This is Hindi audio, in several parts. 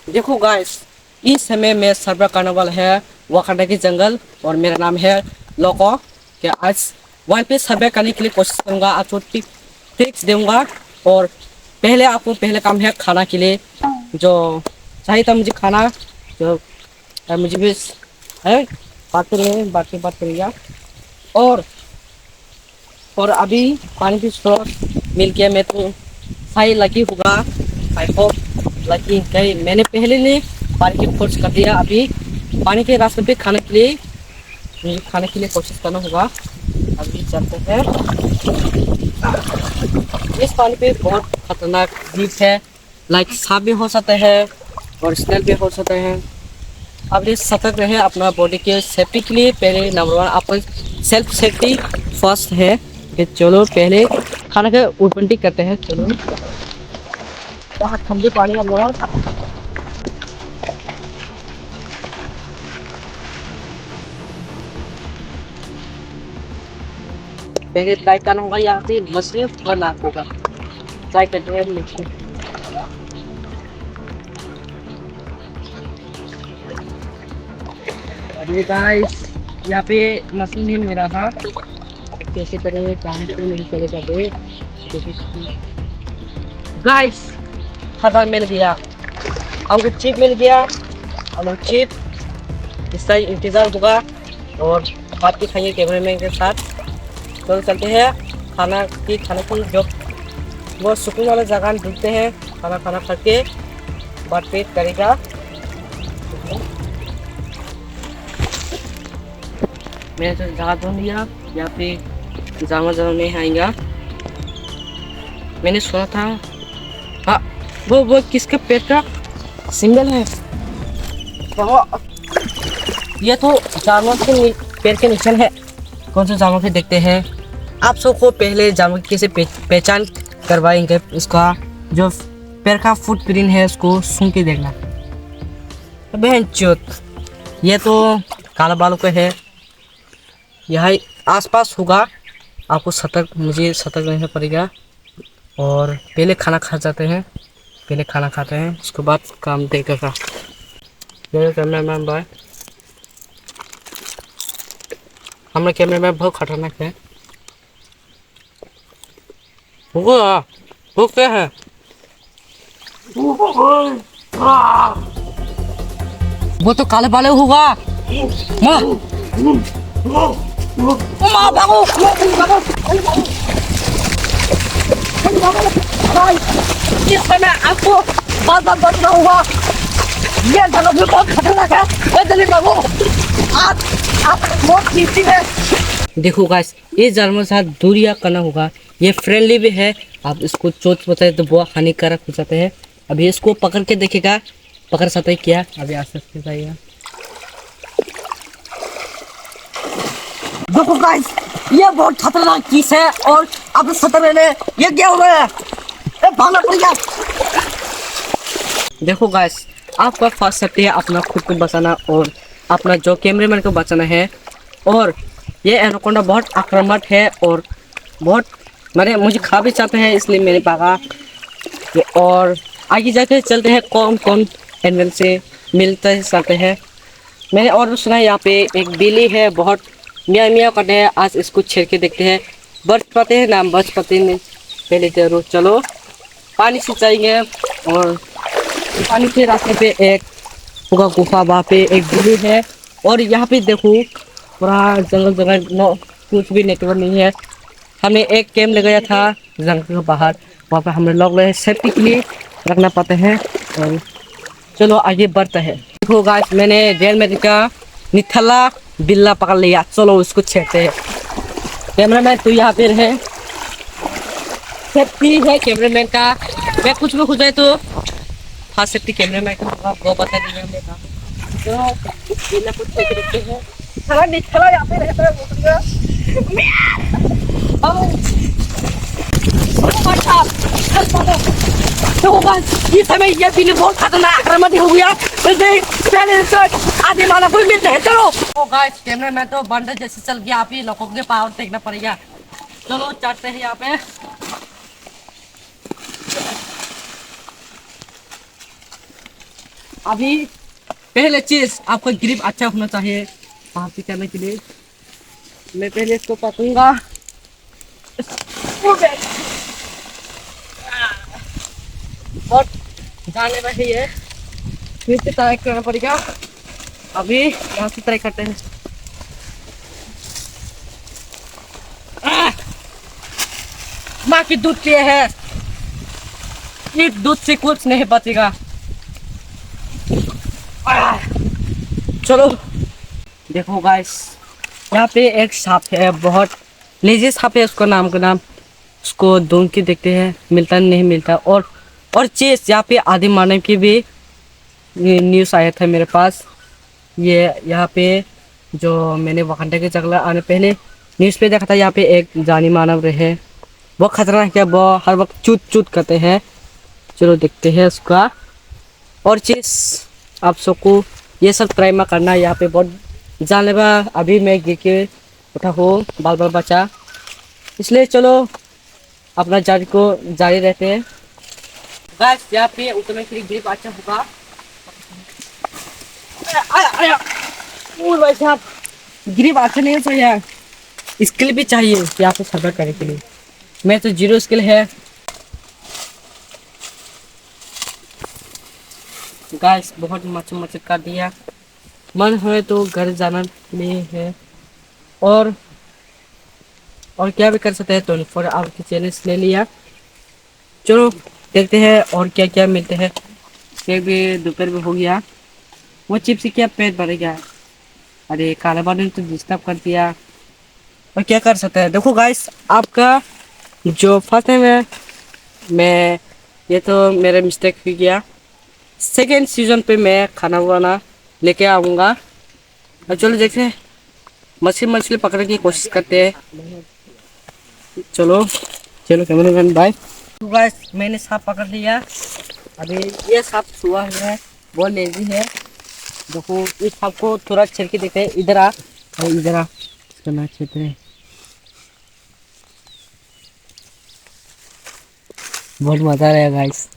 देखो गाइस, इस समय मैं सर्वे करने वाला है वाकांडा के जंगल और मेरा नाम है लोको। क्या आज वहाँ पे सर्वे करने के लिए कोशिश करूंगा, आपको टिप्स दूंगा। और पहले काम है खाना के लिए जो चाहिए था मुझे खाना, जो मुझे भी है बात करेगा। और अभी पानी की स्रोत मिल गया, मैं तो सही लकी होगा। आई होप लकी कहीं मैंने पहले ने पानी की खोज कर दिया। अभी पानी के रास्ते पे खाने के लिए कोशिश करना होगा। अभी चलते हैं। इस पानी पे बहुत खतरनाक जीव है, लाइक सांप भी हो सकता है और स्नेल भी हो सकते हैं। अब ये सतर्क रहे अपना बॉडी के सेफ्टी के लिए। पहले नंबर 1 आपका सेल्फ सेफ्टी फर्स्ट है। कि चलो पहले खाना का उल्टी करते हैं। चलो ठंडे पानी हम लोग पहले ट्राई करना होगा, यहाँ से मछली फरना होगा। ट्राई करते हैं मछली। अरे गाइस, यहाँ पे मछली नहीं मिला था, कैसे करें काम तो नहीं चलेगा बे। गाइस खबर मिल गया, हमको चिप मिल गया। हम लोग चिप इसका इंतजार होगा और बात भी खाइए कैमरामैन के साथ। तो चलते हैं खाना की जो बहुत सुकून वाला जगह ढूंढते हैं। खाना खा के बात पेट करेगा। मैंने तो जगह ढूंढ लिया, यहाँ पे जानवर नहीं आएगा। मैंने सुना था, हाँ वो किसके पेट का सिंबल है। ये तो जानवर के पैर के निशान है। कौन सा जानवर के देखते हैं। आप सबको पहले जानवर कैसे पहचान करवाएंगे, इसका जो पैर का फुटप्रिंट है उसको सूंघ के देखना। बहन चोत, ये तो काला बालों का है, यहाँ आसपास होगा। आपको मुझे सतर्क रहना पड़ेगा। और पहले खाना खा जाते हैं, पहले खाना खाते हैं उसके बाद काम देखेगा। कैमरामैन बाय, हमारे कैमरामैन बहुत खतरनाक है। वो क्या है? वो तो काले बाले होगा। माँ माँ भागो। इस समय आपको बात बचना होगा। ये जगह भी बहुत खतरनाक है। जल्दी भागो, आप बहुत कीमती है। देखो गाइस, इस जानवर के साथ दूरियां करना होगा। ये फ्रेंडली भी है, आप इसको चोट पहुंचाए तो बहुत हानिकारक हो जाते हैं। अभी इसको पकड़ के देखेगा, पकड़ सकते क्या? अभी आ सकते जाइए। देखो गाइस, ये बहुत खतरनाक चीज है और अब सतर्क रहने। ये क्या हो रहा है? भागना पड़ेगा। देखो गाइस, आपका फर्स्ट सेफ्टी है अपना खुद को बचाना और अपना जो कैमरामैन को बचाना है। और ये एनाकोंडा बहुत आक्रामक है और बहुत मुझे खा भी चाहते हैं, इसलिए मैंने भागा। और आगे जाके चलते हैं कौन कौन एनिमल से मिलते जाते हैं। मैंने और भी सुना है यहाँ पे एक बिल्ली है, बहुत मियाँ मियाँ करते हैं। आज इसको छेड़ के देखते हैं, बच पाते हैं ना बच पाते नहीं। पहले जरूर चलो पानी से जाएंगे और पानी के रास्ते पे एक होगा गुफा, वहाँ पे एक बिल्ली है। और यहाँ पे देखो पूरा जंगल कुछ भी नेटवर्क नहीं है। हमने एक कैंप लगाया था जंगल के बाहर, वहाँ पे हमने लोग सेफ्टी के लिए रखना पाते हैं। और चलो आगे बढ़ते हैं। देखो गाइस, मैंने जेल में का निथला बिल्ला पकड़ लिया। चलो उसको छेड़ते हैं। कैमरामैन तो यहाँ पे है, सेफ्टी है कैमरामैन का। मैं कुछ भी हो जाए तो हाँ सेफ्टी कैमरामैन का होगा, वो बता देंगे का। तो बिल्ला कुछ छेड़ के देखते हैं। साला निथला यहाँ पे रहता है। इस समय ये बिल्ली बहुत खतरनाक आक्रामक हो गया। आधे माला कोई मिलते हैं। चलो गाइस, कैमरामैन तो बंदर जैसे चल गया, आप ही लोगों के पावर देखना पड़ेगा। चलो चढ़ते हैं यहाँ पे। अभी पहले चीज आपका ग्रिप अच्छा होना चाहिए पार्टी करने के लिए। मैं पहले इसको पकड़ूंगा। बहुत जाने में ही है, फिर से ट्राई करना पड़ेगा। अभी यहाँ से ट्राई करते हैं। माँ की दूध पिए है, इस दूध से कुछ नहीं बचेगा। चलो देखो गाइस, यहाँ पे एक सांप है, बहुत लेजी सांप है। उसका नाम उसको ढूंढ के देखते हैं, मिलता नहीं मिलता। और चीज यहाँ पे आदि मानव की भी न्यूज़ आया था मेरे पास। ये यहाँ पे जो मैंने वाकंडा के जंगल आने पहले न्यूज़ पे देखा था, यहाँ पे एक जानी मानव रहे, बहुत खतरनाक है, वो हर वक्त चूत चूत करते हैं। चलो देखते हैं उसका। और चीज आप सबको ये सब ट्राई में करना। यहाँ पे बहुत जानलेवा, अभी मैं गिर के उठा हूँ, बाल बाल बचा, इसलिए चलो अपना जारी को जारी रहते हैं। बस यहाँ पे उतरने के लिए ग्रिप अच्छा होगा। भाई साहब, ग्रिप अच्छा नहीं चाहिए, स्किल भी चाहिए यहाँ पे सर्वाइव करने के लिए। मैं तो 0 स्किल है गाइस। बहुत मच कर दिया, मन है तो घर जाना नहीं है। और क्या भी कर सकते हैं, 24 आवर की चैलेंज ले लिया। चलो देखते हैं और क्या क्या मिलते हैं। फिर भी दोपहर में हो गया, वो चिप्स से क्या पेट भर गया। अरे काला बाल ने तो डिस्टर्ब कर दिया, और क्या कर सकते हैं। देखो गाइस, आपका जो फर्स्ट टाइम है, मैं ये तो मेरा मिस्टेक हो गया। सेकेंड सीजन पे मैं खाना बनाना लेके आऊँगा। और चलो देखते हैं, मछली पकड़ने की कोशिश करते हैं। चलो कैमरामैन बाय। तो गाइस, मैंने सांप पकड़ लिया। अभी ये सांप छुआ है, बहुत लेजी है। देखो इस सांप को थोड़ा छेड़ के देखते हैं। इधर आ, इसका ना छेड़ते हैं। बहुत मजा आ रहा है गाइस,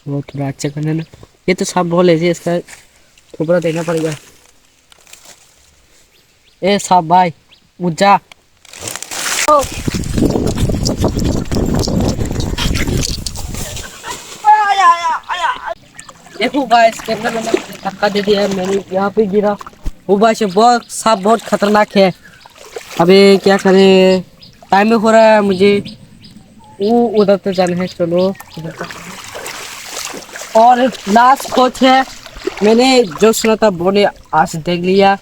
वो थोड़ा अच्छा करना ना। ये तो सांप बहुत लेजी है, इसका थोड़ा देना पड़ेगा। ए सांप भाई, उठ जा। देखो गाइस, कैमरा मैंने धक्का दे दिया, मैंने यहाँ पे गिरा। वो भाई से बहुत सांप बहुत खतरनाक है। अभी क्या करें, टाइम भी हो रहा है मुझे, वो उधर तो जाना है। चलो और लास्ट कोच है, मैंने जो सुना था वो ने आज देख लिया।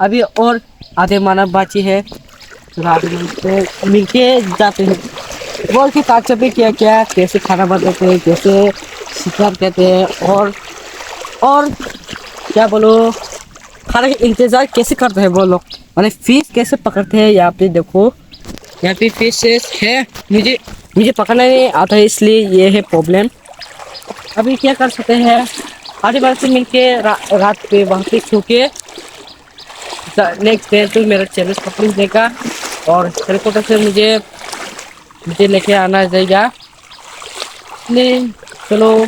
अभी और आधे मानव बाकी है, तो मिलके जाते हैं। बोल के काचा पे क्या क्या कैसे खाना बनाते हैं, कैसे शिकार करते हैं, और क्या बोलो, खाने का इंतजार कैसे करते हैं वो लोग, माने फिश कैसे पकड़ते हैं। यहाँ पे देखो, यहाँ पे फिशेस है, मुझे पकड़ना नहीं आता है, इसलिए ये है प्रॉब्लम। अभी क्या कर सकते हैं, आधे बार से मिलके रात पे वहाँ पे सो के नेक्स्ट डे तो मेरा चैलेंज कंप्लीट देगा। और हेलीकॉप्टर से मुझे लेके आना जाएगा। चलो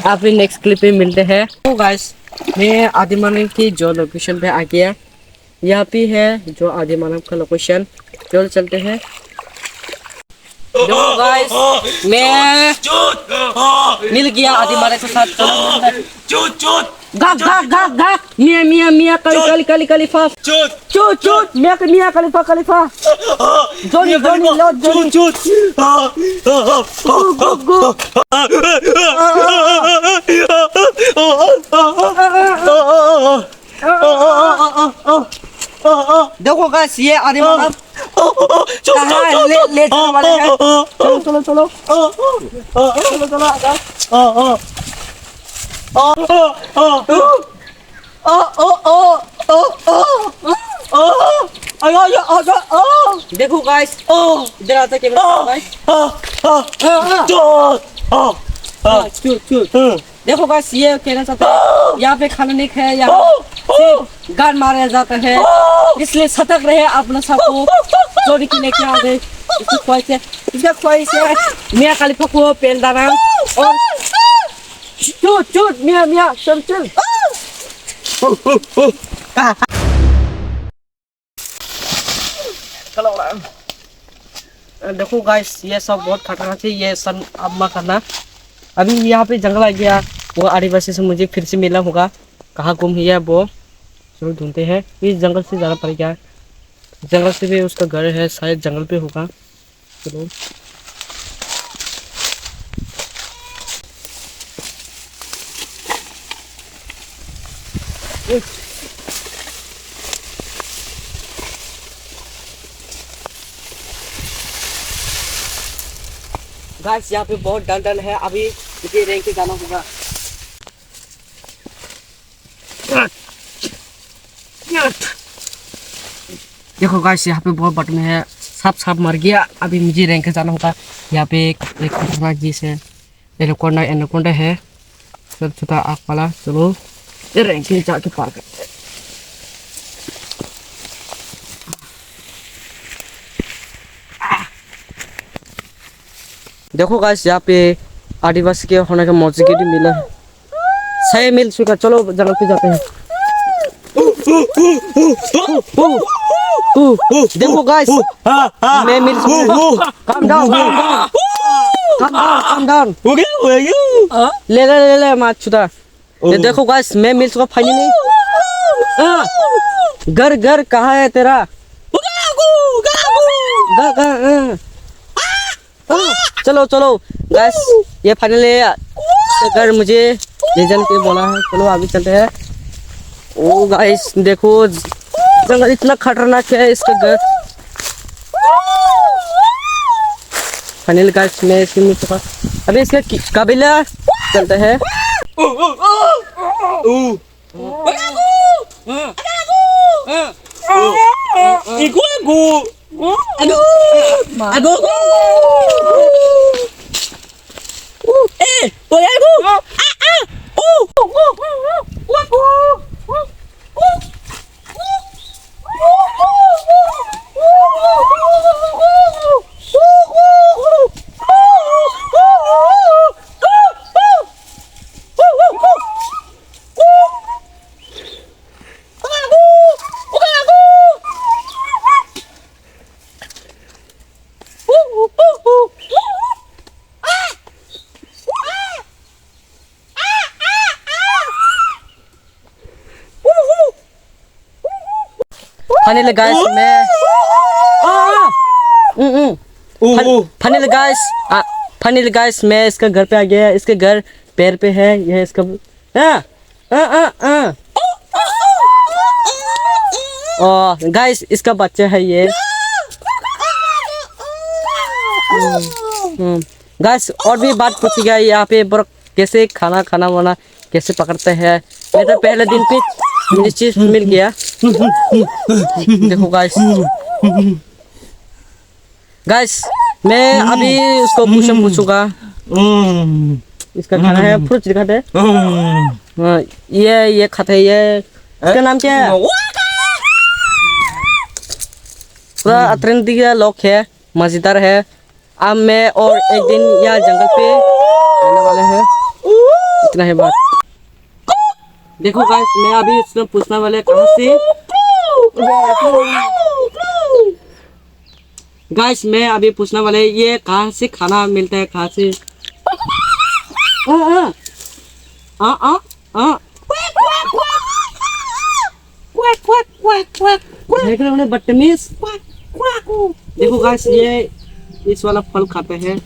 आप भी नेक्स्ट क्लिप में मिलते हैं। तो गाइस, मैं आदि मानव की जो लोकेशन पे आ गया, यहाँ पे है जो आदि मानव का लोकेशन। चलो चलते हैं। देखो गाइस, मैं मिल गया आदि मानव के साथ। गाक मिया खलीफा मिया खलीफा जोनी लो जोनी देखो गाइस, ये आदि मानव कहाँ ले चलने वाले हैं। चलो देखो गाइस, इधर आता कैमरा भाई। देखो गाइस, ये कहना चाहता है, यहाँ पे खाना नहीं खाया, यहाँ गान मारा जाता है, इसलिए सतर्क रहे। अपना सबको चोरी के लेके आ गए। इसका ख्वाहिश है मियां खलीफा को पेल डाला। और चूत चूत मियाँ मियाँ चल चल। चलो देखो गाइस ये सब बहुत खतरनाक है, ये सब अब मत करना। अभी यहाँ पे जंगल आ गया, वो आदिवासी से मुझे फिर से मिला होगा, कहाँ गुम है वो, चलो ढूंढते हैं। इस जंगल से ज़्यादा पड़ गया, जंगल से भी उसका घर है, शायद जंगल पे होगा। चलो गाइस यहाँ पे बहुत डर है, अभी मुझे रेंग के जाना होगा। देखो गाइस यहाँ पे बहुत बटन है, सब मर गया, अभी मुझे रेंग के जाना होगा। यहाँ पे एक खतरनाक चीज है, एनाकोंडा है, छोटा छोटा आँख वाला। चलो ये रेंग के जाके पार करते हैं। देखो गाइस यहाँ पे आदिवासी के होने का मौजूदगी मिला है, सही मिल चुका। चलो जंगल पे जाते हैं। देखो गाइस मैं मिल चुका। काम डाउन ले मार छुदा। ये देखो गाइस मैं मिल चुका फाइनली। घर कहाँ है तेरा? चलो गाइस ये फाइनली घर मुझे ले जाने के बोला है। चलो आगे चलते हैं। ओ गाइस देखो जंगल इतना खतरनाक है, इसके घर फाइनली गाइस मैं इसके मिल चुका। अभी इसके कबीला चलते हैं। फाइनली गाइस मैं फाइनली गाइस मैं इसका घर पे आ गया। इसके घर पैर पे है, यह इसका गाइस इसका बच्चा है ये। गाइस और भी बात पूछी गई यहाँ पे कैसे खाना वाना कैसे पकड़ते हैं। मैं तो पहले दिन पे मुझे चीज मिल गया। देखो गाइस मैं अभी उसको पूछूंगा इसका खाना है। फ्रूट दिखाते हैं। ये खाते हैं। ये इसका नाम क्या है? पूरा अतरंगी लोग है, मजेदार है। अब मैं और एक दिन यहाँ जंगल पे आने वाले हैं। इतना है बात। देखो गाइस मैं अभी इसमें पूछने वाले कहाँ से। गाइस मैं अभी पूछने वाले ये कहाँ से खाना मिलता है, कहाँ से। बदतमीज। देखो गाइस ये इस वाला फल खाते हैं।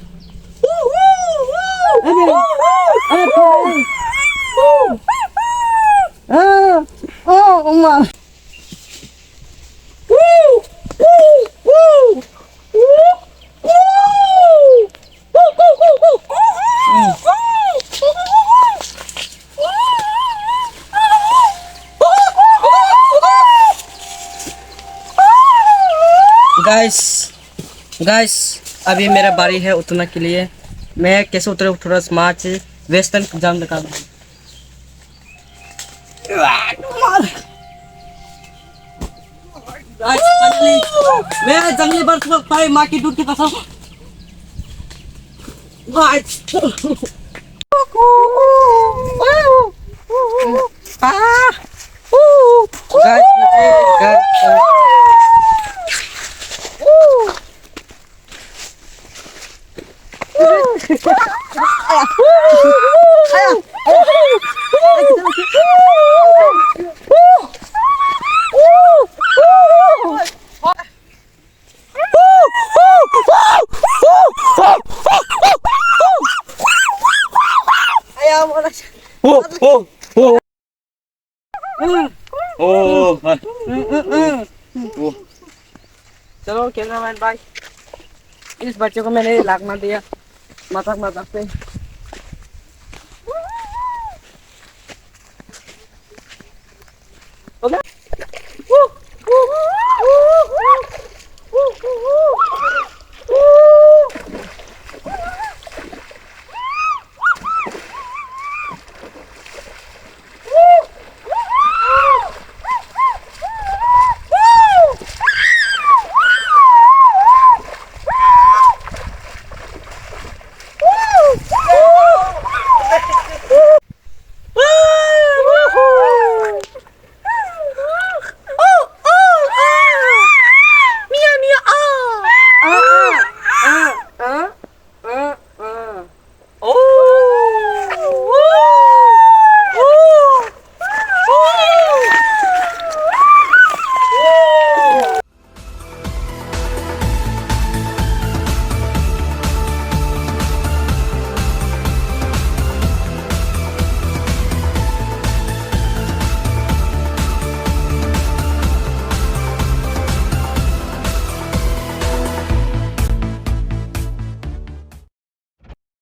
गाइस अभी मेरा बारी है उतरने के लिए। मैं कैसे उतरे थोड़ा स्मार्ट वेस्टर्न जाम लगा दूँ। मैं जंगली बर्फ को पाई माँ की दूध की कसम। गाइस मुझे घर चलो कैमरामैन भाई, इस बच्चे को मैंने लागना दिया मजाक मजाक पे।